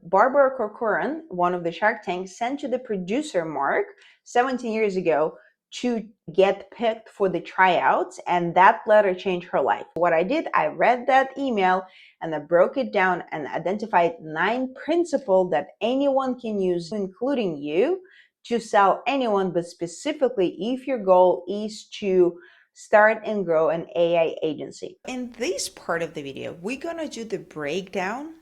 Barbara Corcoran, one of the Shark Tank, sent to the producer Mark 17 years ago to get picked for the tryouts, and that letter changed her life. What I did, I read that email and I broke it down and identified 9 principles that anyone can use, including you, to sell anyone, but specifically if your goal is to start and grow an AI agency. In this part of the video, we're gonna do the breakdown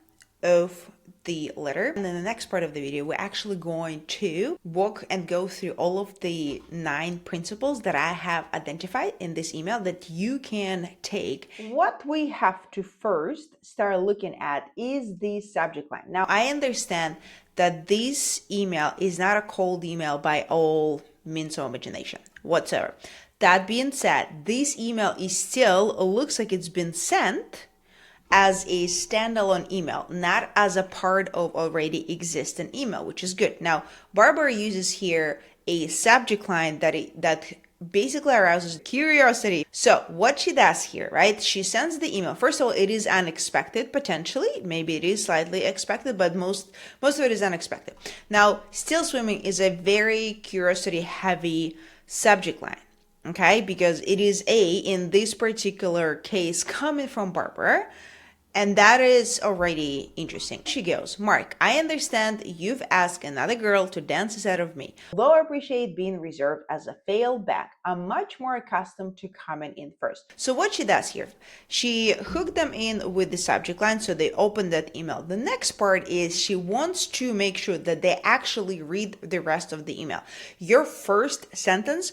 of the letter, and in the next part of the video we're actually going to walk and go through all of the 9 principles that I have identified in this email that you can take. What we have to first start looking at is the subject line. Now, I understand that this email is not a cold email by all means of imagination whatsoever. That being said, this email is still looks like it's been sent as a standalone email, not as a part of already existing email, which is good. Now, Barbara uses here a subject line that basically arouses curiosity. So what she does here, right? She sends the email. First of all, it is unexpected, potentially. Maybe it is slightly expected, but most of it is unexpected. Now, still swimming is a very curiosity heavy subject line. Okay, because it is in this particular case coming from Barbara, and that is already interesting. She goes, Mark, I understand you've asked another girl to dance instead of me. Although I appreciate being reserved as a failback, I'm much more accustomed to coming in first. So what she does here, she hooked them in with the subject line, so they open that email. The next part is she wants to make sure that they actually read the rest of the email. Your first sentence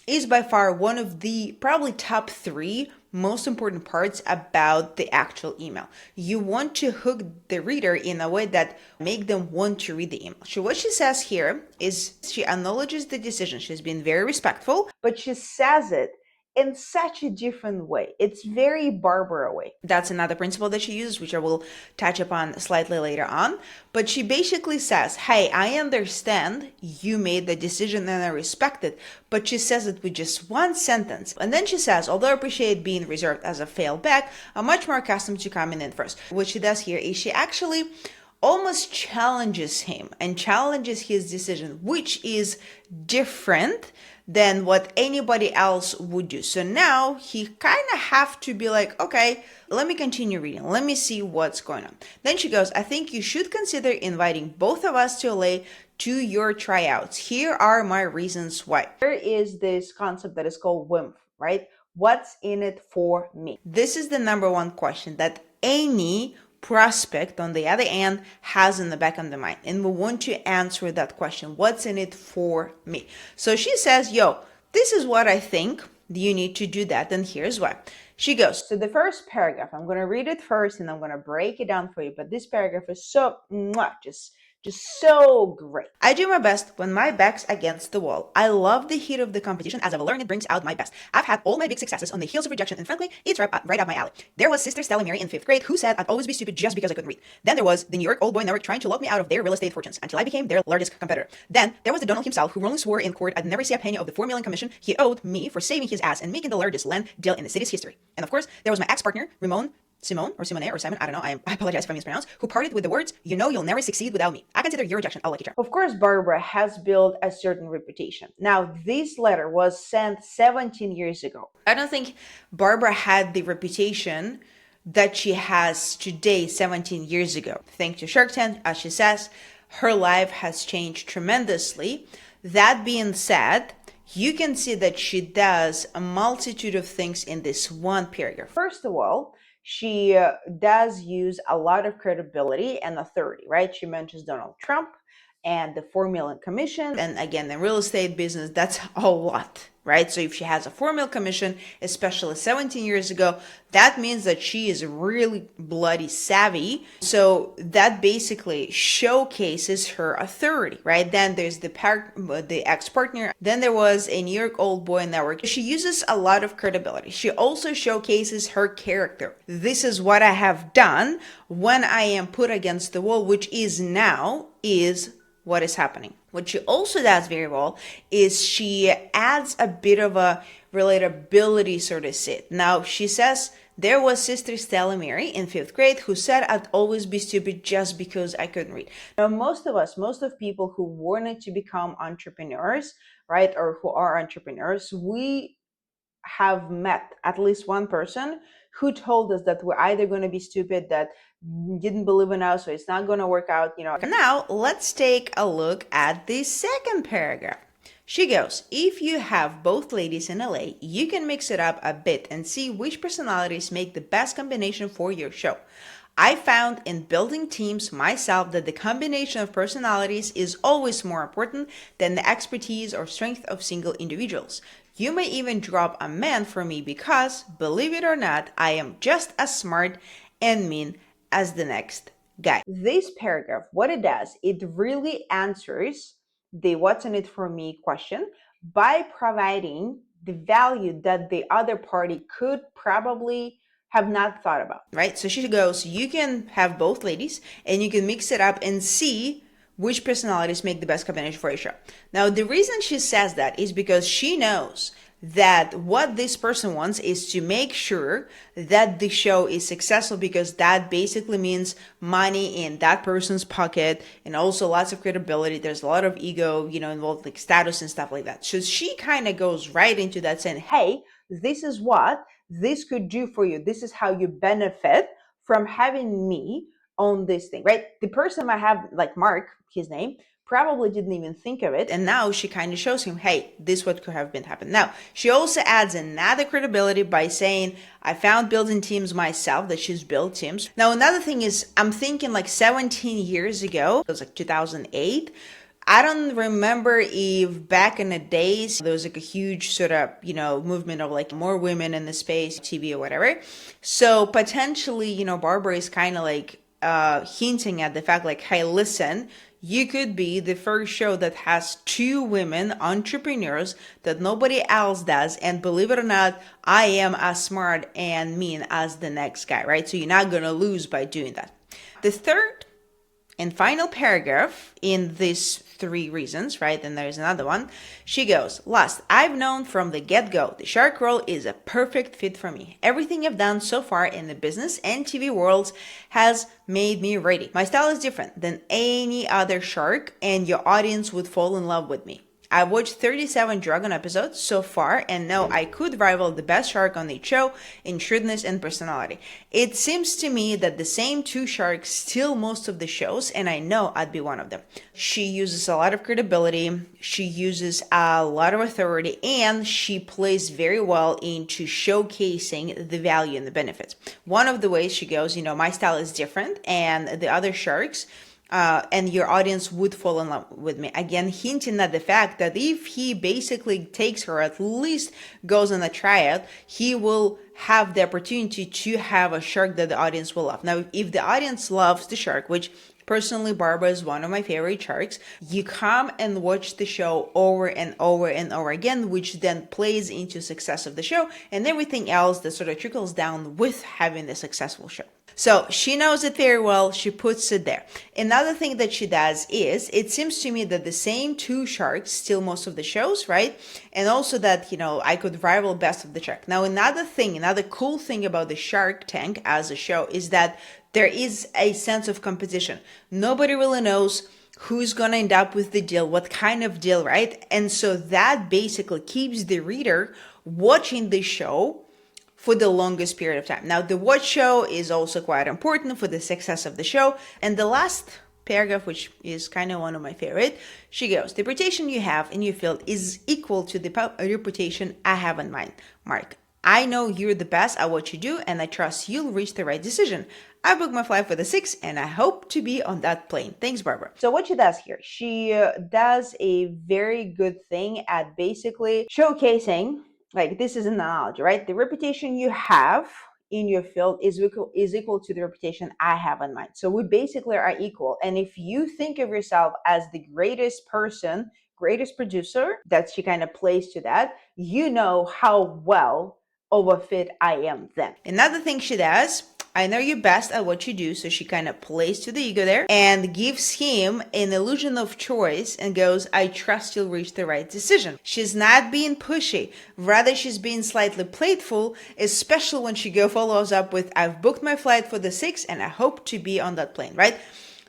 is by far one of the probably top 3 most important parts about the actual email. You want to hook the reader in a way that make them want to read the email. So what she says here is she acknowledges the decision. She's been very respectful, but she says it in such a different way. It's very Barbara way. That's another principle that she uses, which I will touch upon slightly later on. But she basically says, hey, I understand you made the decision and I respect it. But she says it with just one sentence. And then she says, although I appreciate being reserved as a failback, I'm much more accustomed to coming in first. What she does here is she actually almost challenges him and challenges his decision, which is different than what anybody else would do. So now he kind of have to be like, okay, let me continue reading. Let me see what's going on. Then she goes, I think you should consider inviting both of us to LA to your tryouts. Here are my reasons why. There is this concept that is called WIMF, right? What's in it for me? This is the number one question that any prospect on the other end has in the back of the mind, and we want to answer that question. What's in it for me? So she says, yo, this is what I think. You need to do that, and here's why. She goes, so the first paragraph, I'm going to read it first and I'm going to break it down for you, but this paragraph is so just so great. I do my best when my back's against the wall. I love the heat of the competition as I've learned it brings out my best. I've had all my big successes on the heels of rejection, and frankly, it's right up my alley. There was Sister Stella Mary in 5th grade who said I'd always be stupid just because I couldn't read. Then there was the New York old boy network trying to lock me out of their real estate fortunes until I became their largest competitor. Then there was the Donald himself who wrongly swore in court I'd never see a penny of the $4 million commission he owed me for saving his ass and making the largest land deal in the city's history. And of course, there was my ex-partner, Simone, I don't know, I apologize if I mispronounce, who parted with the words, you know you'll never succeed without me. I consider your rejection a lucky charm. Of course, Barbara has built a certain reputation. Now, this letter was sent 17 years ago. I don't think Barbara had the reputation that she has today 17 years ago. Thanks to Shark Tank, as she says, her life has changed tremendously. That being said, you can see that she does a multitude of things in this one paragraph. First of all, she does use a lot of credibility and authority, right? She mentions Donald Trump and the $4 million commission. And again, the real estate business, that's a lot, right? So if she has a $4 million commission, especially 17 years ago, that means that she is really bloody savvy. So that basically showcases her authority, right? Then there's the ex-partner. Then there was a New York old boy network. She uses a lot of credibility. She also showcases her character. This is what I have done when I am put against the wall, which is what is happening. What she also does very well is she adds a bit of a relatability, so to say. Now, she says There was Sister Stella Mary in 5th grade who said I'd always be stupid just because I couldn't read. Now, most of people who wanted to become entrepreneurs, right, or who are entrepreneurs, we have met at least one person who told us that we're either going to be stupid, that didn't believe in us, so it's not going to work out, Now, let's take a look at the second paragraph. She goes, if you have both ladies in LA, you can mix it up a bit and see which personalities make the best combination for your show. I found in building teams myself that the combination of personalities is always more important than the expertise or strength of single individuals. You may even drop a man for me because, believe it or not, I am just as smart and mean as the next guy. This paragraph, what it does, it really answers the what's in it for me question by providing the value that the other party could probably have not thought about, right? So she goes, you can have both ladies and you can mix it up and see which personalities make the best combination for a show. Now, the reason she says that is because she knows that what this person wants is to make sure that the show is successful, because that basically means money in that person's pocket and also lots of credibility. There's a lot of ego, involved, like status and stuff like that. So she kind of goes right into that saying, hey, this is what this could do for you. This is how you benefit from having me on this thing, right? The person I have, like Mark, his name, probably didn't even think of it. And now she kind of shows him, hey, this what could have been happened. Now, she also adds another credibility by saying, I found building teams myself, that she's built teams. Now, another thing is, I'm thinking like 17 years ago, it was like 2008. I don't remember if back in the days there was like a huge sort of, movement of like more women in the space, TV or whatever. So potentially, Barbara is kind of like hinting at the fact like, hey, listen, you could be the first show that has two women entrepreneurs that nobody else does. And believe it or not, I am as smart and mean as the next guy, right? So you're not going to lose by doing that. The third and final paragraph in these 3 reasons, right? And there's another one. She goes, last, I've known from the get-go, the shark role is a perfect fit for me. Everything I've done so far in the business and TV worlds has made me ready. My style is different than any other shark, and your audience would fall in love with me. I've watched 37 Dragon episodes so far and know I could rival the best shark on the show in shrewdness and personality. It seems to me that the same 2 sharks steal most of the shows, and I know I'd be one of them. She uses a lot of credibility, she uses a lot of authority, and she plays very well into showcasing the value and the benefits. One of the ways she goes, my style is different, and the other sharks and your audience would fall in love with me. Again, hinting at the fact that if he basically takes her, at least goes on a tryout, he will have the opportunity to have a shark that the audience will love. Now, if the audience loves the shark, which personally, Barbara is one of my favorite sharks, you come and watch the show over and over and over again, which then plays into success of the show and everything else that sort of trickles down with having the successful show. So she knows it very well. She puts it there. Another thing that she does is, it seems to me that the same 2 sharks steal most of the shows, right? And also that, I could rival best of the shark. Now, another cool thing about the Shark Tank as a show is that there is a sense of competition. Nobody really knows who's going to end up with the deal, what kind of deal, right? And so that basically keeps the reader watching the show for the longest period of time. Now, the watch show is also quite important for the success of the show. And the last paragraph, which is kind of one of my favorite, she goes, the reputation you have in your field is equal to the reputation I have in mine. Mark, I know you're the best at what you do, and I trust you'll reach the right decision. I booked my flight for the 6th, and I hope to be on that plane. Thanks, Barbara. So what she does here, she does a very good thing at basically showcasing, like, this is an analogy, right? The reputation you have in your field is equal to the reputation I have in mine. So we basically are equal. And if you think of yourself as the greatest person, greatest producer, that she kind of plays to that, you know how well of a fit I am then. Another thing she does, I know you're best at what you do. So she kind of plays to the ego there and gives him an illusion of choice and goes, I trust you'll reach the right decision. She's not being pushy. Rather, she's being slightly playful, especially when she follows up with, I've booked my flight for the 6th and I hope to be on that plane, right?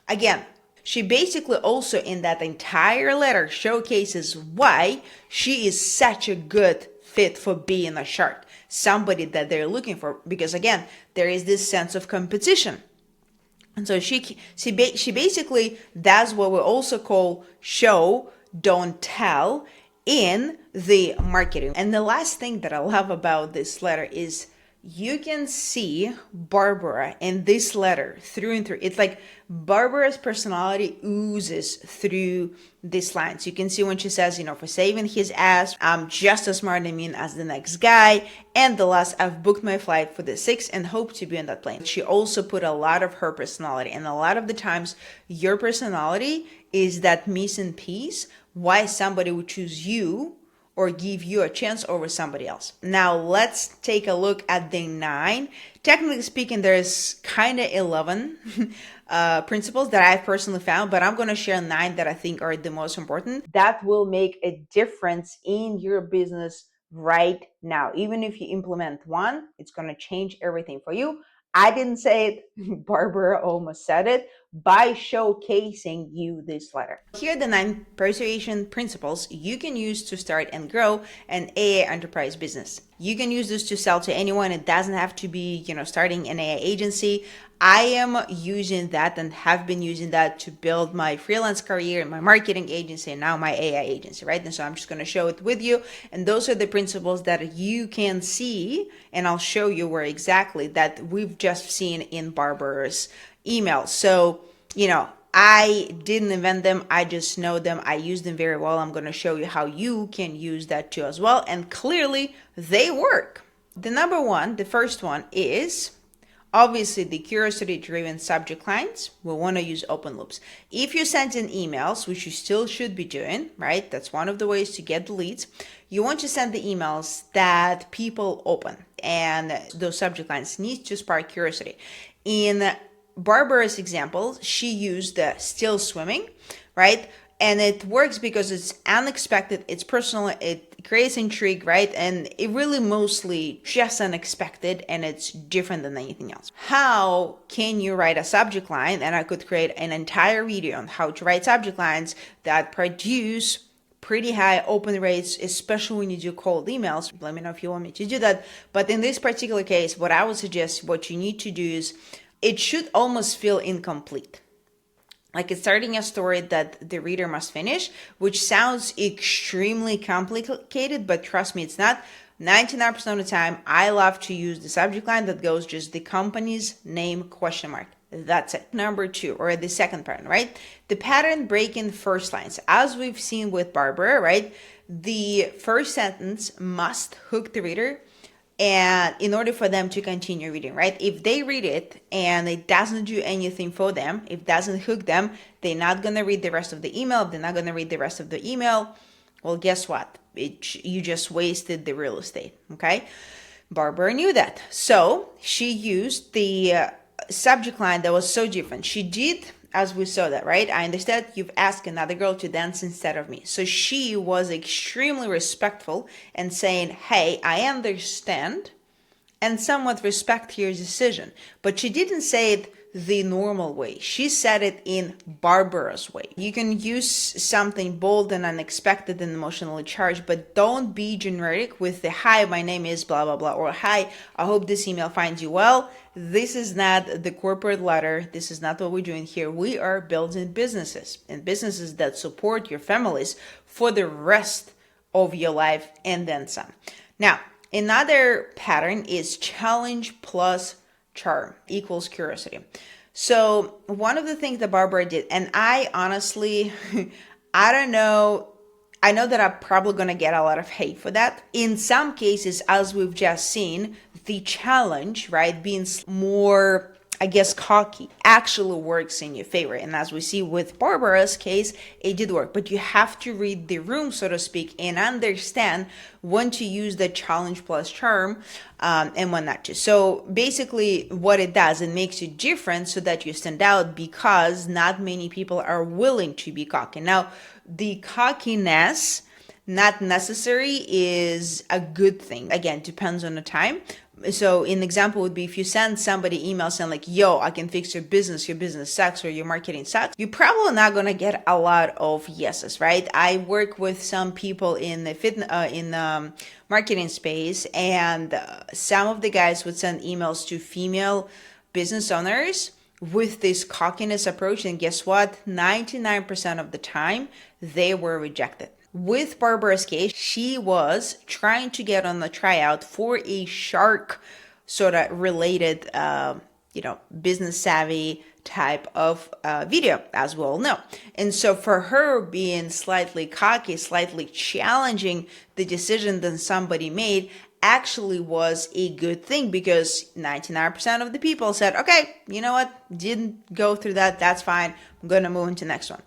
Again, she basically also in that entire letter showcases why she is such a good fit for being a shark, somebody that they're looking for, because again, there is this sense of competition. And so she basically does what we also call show, don't tell in the marketing. And the last thing that I love about this letter is you can see Barbara in this letter through and through. It's like Barbara's personality oozes through these lines. You can see when she says, for saving his ass, I'm just as smart as the next guy. And the last, I've booked my flight for the 6th and hope to be on that plane. She also put a lot of her personality. And a lot of the times, your personality is that missing piece why somebody would choose you or give you a chance over somebody else. Now let's take a look at the 9. Technically speaking, there's kind of 11 principles that I've personally found, but I'm going to share 9 that I think are the most important. That will make a difference in your business right now. Even if you implement one, it's going to change everything for you. I didn't say it, Barbara almost said it, by showcasing you this letter. Here are the 9 persuasion principles you can use to start and grow an AA enterprise business. You can use this to sell to anyone. It doesn't have to be, starting an AA agency. I am using that and have been using that to build my freelance career and my marketing agency and now my AI agency, right? And so I'm just going to show it with you. And those are the principles that you can see. And I'll show you where exactly that we've just seen in Barbara's email. So, I didn't invent them. I just know them. I use them very well. I'm going to show you how you can use that too as well. And clearly they work. The number 1, the first one is obviously the curiosity-driven subject lines. We want to use open loops. If you send in emails, which you still should be doing, right? That's one of the ways to get the leads. You want to send the emails that people open, and those subject lines need to spark curiosity. In Barbara's example, she used the still swimming, right? And it works because it's unexpected, it's personal, it creates intrigue, right? And it really mostly just unexpected and it's different than anything else. How can you write a subject line? And I could create an entire video on how to write subject lines that produce pretty high open rates, especially when you do cold emails. Let me know if you want me to do that. But in this particular case, what I would suggest, what you need to do is, it should almost feel incomplete. Like it's starting a story that the reader must finish, which sounds extremely complicated, but trust me, it's not. 99% of the time, I love to use the subject line that goes just the company's name ? That's it. Number 2, or the second pattern, right? The pattern breaking first lines. As we've seen with Barbara, right? The first sentence must hook the reader, and in order for them to continue reading, right? If they read it and it doesn't do anything for them, if it doesn't hook them, they're not going to read the rest of the email. If they're not going to read the rest of the email, well, guess what? You just wasted the real estate, okay? Barbara knew that. So she used the subject line that was so different. She did, as we saw that, right? I understand you've asked another girl to dance instead of me. So she was extremely respectful and saying, hey, I understand and somewhat respect your decision. But she didn't say it the normal way. She said it in Barbara's way. You can use something bold and unexpected and emotionally charged, but don't be generic with the, hi, my name is blah, blah, blah, or hi, I hope this email finds you well. This is not the corporate letter. This is not what we're doing here. We are building businesses, and businesses that support your families for the rest of your life and then some. Now, another pattern is challenge plus charm equals curiosity. So one of the things that Barbara did, and I honestly, I don't know, I know that I'm probably going to get a lot of hate for that. In some cases, as we've just seen, the challenge, right, being more I guess, cocky actually works in your favor. And as we see with Barbara's case, it did work. But you have to read the room, so to speak, and understand when to use the challenge plus charm and when not to. So basically what it does, it makes you different so that you stand out, because not many people are willing to be cocky. Now, the cockiness, not necessary, is a good thing. Again, depends on the time. So an example would be if you send somebody email saying like, yo, I can fix your business sucks, or your marketing sucks, you're probably not going to get a lot of yeses, right? I work with some people in the marketing space, and some of the guys would send emails to female business owners with this cockiness approach, and guess what? 99% of the time, they were rejected. With Barbara's case, she was trying to get on the tryout for a shark sort of related, business savvy type of video, as we all know. And so for her, being slightly cocky, slightly challenging the decision that somebody made actually was a good thing, because 99% of the people said, okay, you know what? Didn't go through that. That's fine. I'm going to move into the next one.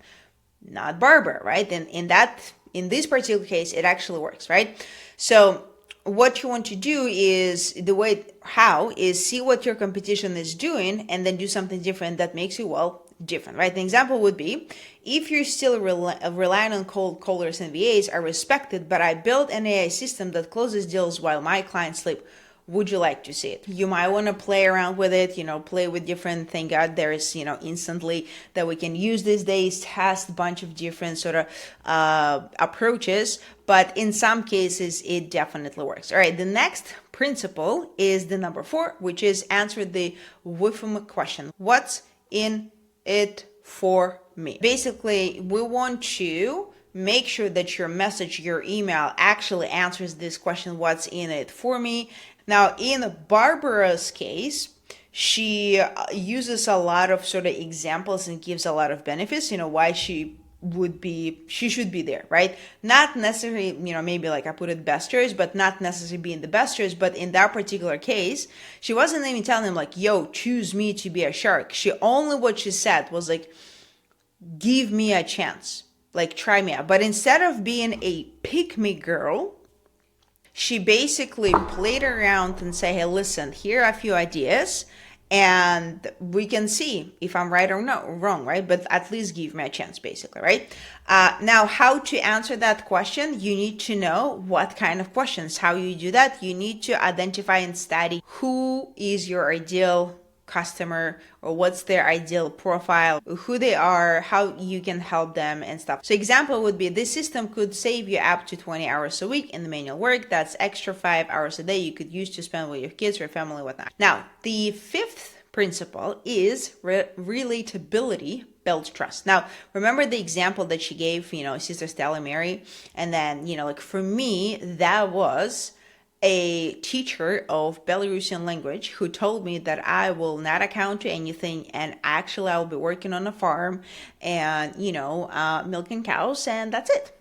Not Barbara, right? And in this particular case, it actually works, right? So what you want to do is see what your competition is doing, and then do something different that makes you, different, right? The example would be, if you're still relying on cold callers and VAs are respected, but I built an AI system that closes deals while my clients sleep, would you like to see it? You might want to play around with it, play with different things out there is, instantly that we can use these days, test a bunch of different sort of approaches, but in some cases, it definitely works. All right, the next principle is the number 4, which is answer the WIFM question. What's in it for me? Basically, we want to make sure that your message, your email actually answers this question, what's in it for me? Now, in Barbara's case, she uses a lot of sort of examples and gives a lot of benefits, why she should be there, right? Not necessarily, maybe like I put it best choice, but not necessarily being the best choice. But in that particular case, she wasn't even telling him like, yo, choose me to be a shark. What she said was like, give me a chance, like try me out. But instead of being a pick-me girl, she basically played around and say, hey, listen, here are a few ideas, and we can see if I'm right or wrong, right? But at least give me a chance, basically, right? Now, how to answer that question, you need to know what kind of questions. How you do that, you need to identify and study who is your ideal customer, or what's their ideal profile, who they are, how you can help them and stuff. So example would be, this system could save you up to 20 hours a week in the manual work. That's extra 5 hours a day you could use to spend with your kids or family, whatnot. Now, the 5th principle is relatability builds trust. Now, remember the example that she gave, Sister Stella Mary, and then, like for me, that was a teacher of Belarusian language who told me that I will not account to anything, and actually I'll be working on a farm and, milking cows, and that's it.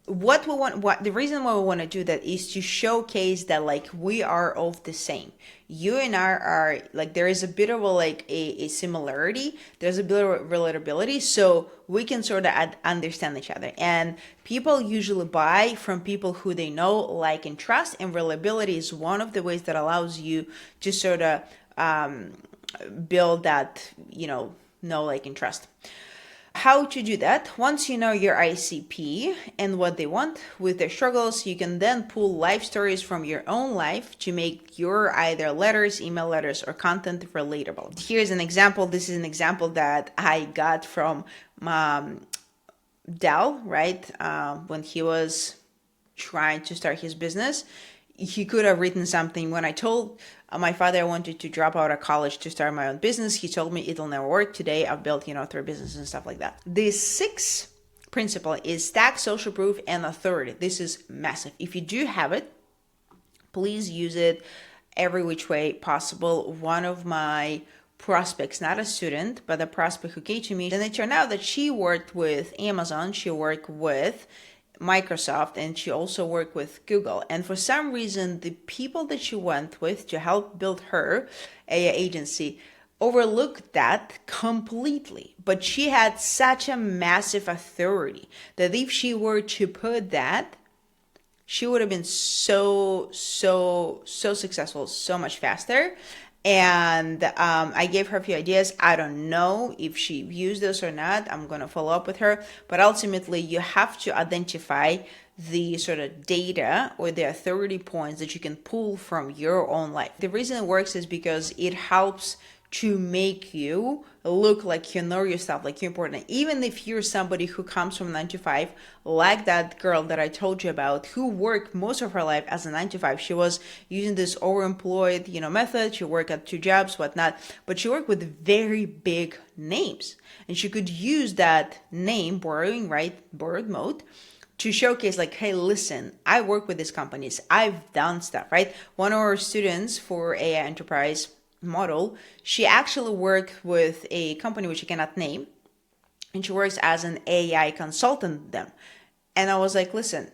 The reason why we want to do that is to showcase that like we are of the same. You and I are like, there is a bit of a similarity. There's a bit of relatability, so we can sort of understand each other. And people usually buy from people who they know, like, and trust. And reliability is one of the ways that allows you to sort of build that, know, like, and trust. How to do that? Once you know your ICP and what they want with their struggles, you can then pull life stories from your own life to make your either letters, email letters, or content relatable. Here's an example. This is an example that I got from Dell, right? When he was trying to start his business, he could have written something. When I told my father I wanted to drop out of college to start my own business, he told me it'll never work. Today I've built, 3 businesses and stuff like that. The 6th principle is stack social proof and authority. This is massive. If you do have it, please use it every which way possible. One of my prospects, not a student, but a prospect who came to me, and it turned out that she worked with Amazon. She worked with Microsoft, and she also worked with Google. And for some reason, the people that she went with to help build her AI agency overlooked that completely. But she had such a massive authority that if she were to put that, she would have been so successful so much faster. And I gave her a few ideas. I don't know if she used this or not. I'm going to follow up with her. But ultimately, you have to identify the sort of data or the authority points that you can pull from your own life. The reason it works is because it helps to make you look like you know your stuff, like you're important. Even if you're somebody who comes from 9 to 5, like that girl that I told you about, who worked most of her life as a 9 to 5. She was using this overemployed, method. She worked at 2 jobs, whatnot, but she worked with very big names, and she could use that name, borrowed mode, to showcase like, hey, listen, I work with these companies. I've done stuff, right? One of our students for AI enterprise model, she actually worked with a company which I cannot name, and she works as an AI consultant with them. And I was like, listen,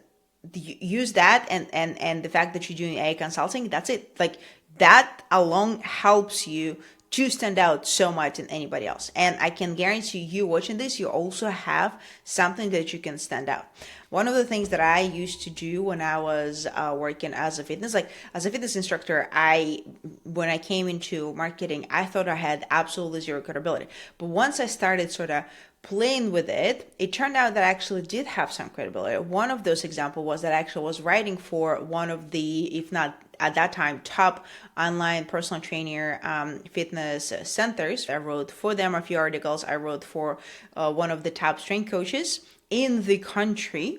use that and the fact that you're doing AI consulting, that's it. Like, that alone helps you to stand out so much than anybody else. And I can guarantee you watching this, you also have something that you can stand out. One of the things that I used to do when I was working as a fitness instructor, when I came into marketing, I thought I had absolutely zero credibility. But once I started sort of playing with it, it turned out that I actually did have some credibility. One of those examples was that I actually was writing for one of the, if not at that time, top online personal trainer fitness centers. I wrote for them a few articles. I wrote for one of the top strength coaches in the country.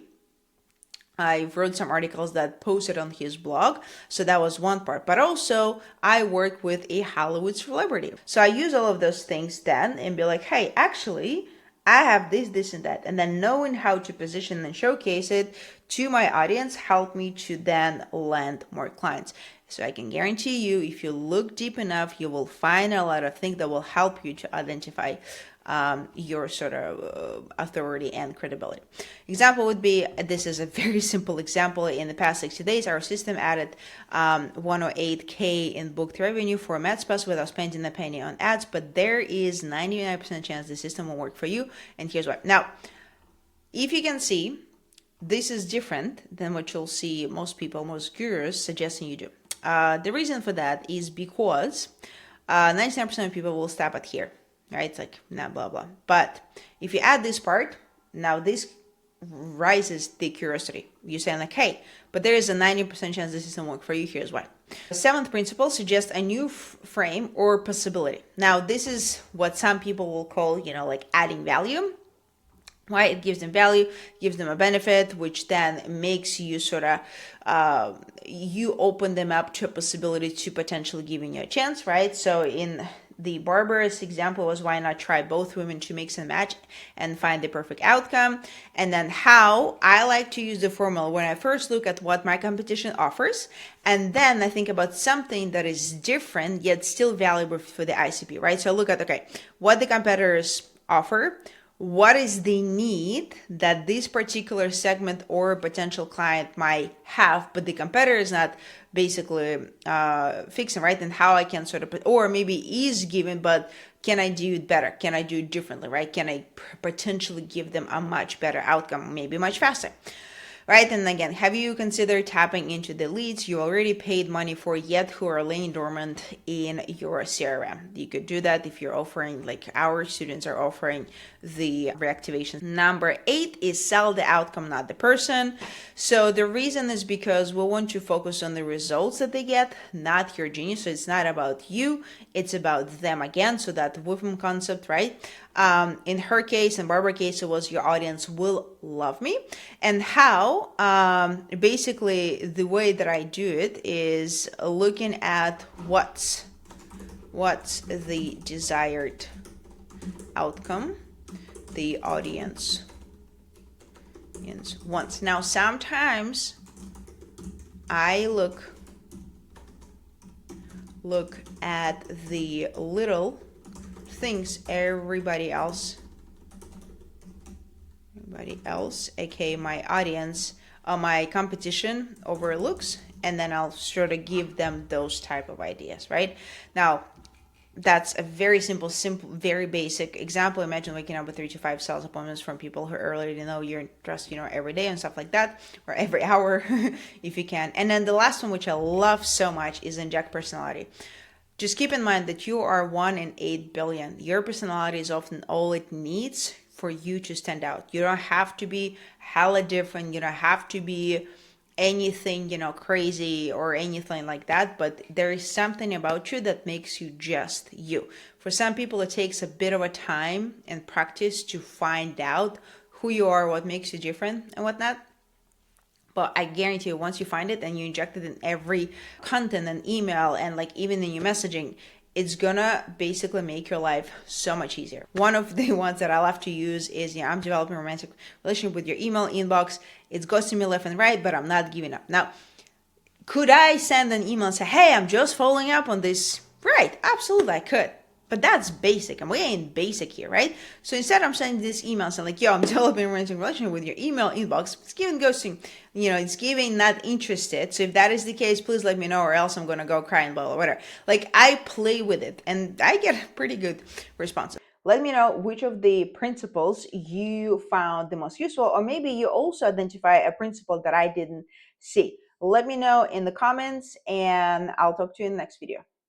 I wrote some articles that posted on his blog. So that was one part. But also, I work with a Hollywood celebrity. So I use all of those things then and be like, hey, actually, I have this, and that. And then knowing how to position and showcase it to my audience helped me to then land more clients. So I can guarantee you, if you look deep enough, you will find a lot of things that will help you to identify your sort of authority and credibility. Example would be, this is a very simple example. In the past 60 days, our system added 108K in booked revenue for masterclass without spending a penny on ads, but there is 99% chance the system will work for you. And here's why. Now, if you can see, this is different than what you'll see most gurus suggesting you do. The reason for that is because 99% of people will stop at here. Right? It's like, nah, blah, blah. But if you add this part, now this rises the curiosity. You're saying like, hey, but there is a 90% chance this doesn't work for you. Here's why. The 7th principle suggests a new frame or possibility. Now, this is what some people will call, like adding value. Why? It gives them value, gives them a benefit, which then makes you sort of, you open them up to a possibility to potentially giving you a chance, right? So in the Barbara's example was, why not try both women to mix and match and find the perfect outcome? And then how I like to use the formula when I first look at what my competition offers, and then I think about something that is different yet still valuable for the ICP, right? So I look at, okay, what the competitors offer, what is the need that this particular segment or potential client might have, but the competitor is not basically fixing, right? And how I can sort of, or maybe is given, but can I do it better? Can I do it differently, right? Can I potentially give them a much better outcome, maybe much faster? Right? And again, have you considered tapping into the leads you already paid money for yet who are laying dormant in your CRM? You could do that if you're offering, like our students are offering the reactivation. Number 8 is sell the outcome, not the person. So the reason is because we want to focus on the results that they get, not your genius. So it's not about you, it's about them again. So that women concept, right? In her case, in Barbara's case, it was your audience will love me. And how, basically the way that I do it is looking at what's the desired outcome the audience wants. Now, sometimes I look at the little things everybody else everybody else, aka my audience, my competition overlooks, and then I'll sort of give them those type of ideas, right? Now, that's a very simple, very basic example. Imagine waking up with 3 to 5 sales appointments from people who already know your interest, every day and stuff like that, or every hour if you can. And then the last one, which I love so much, is inject personality. Just keep in mind that you are 1 in 8 billion. Your personality is often all it needs for you to stand out. You don't have to be hella different. You don't have to be anything, crazy or anything like that, but there is something about you that makes you just you. For some people, it takes a bit of a time and practice to find out who you are, what makes you different and whatnot. But I guarantee you, once you find it and you inject it in every content and email and like even in your messaging, it's gonna basically make your life so much easier. One of the ones that I love to use is, I'm developing a romantic relationship with your email inbox. It's ghosting me left and right, but I'm not giving up. Now, could I send an email and say, hey, I'm just following up on this? Right, absolutely, I could. But that's basic, and we ain't basic here, right? So instead, I'm sending this email saying like, I'm developing a romantic relationship with your email inbox. It's giving ghosting, it's giving not interested. So if that is the case, please let me know, or else I'm gonna go cry and blah, blah, whatever. Like, I play with it, and I get pretty good responses. Let me know which of the principles you found the most useful, or maybe you also identify a principle that I didn't see. Let me know in the comments, and I'll talk to you in the next video.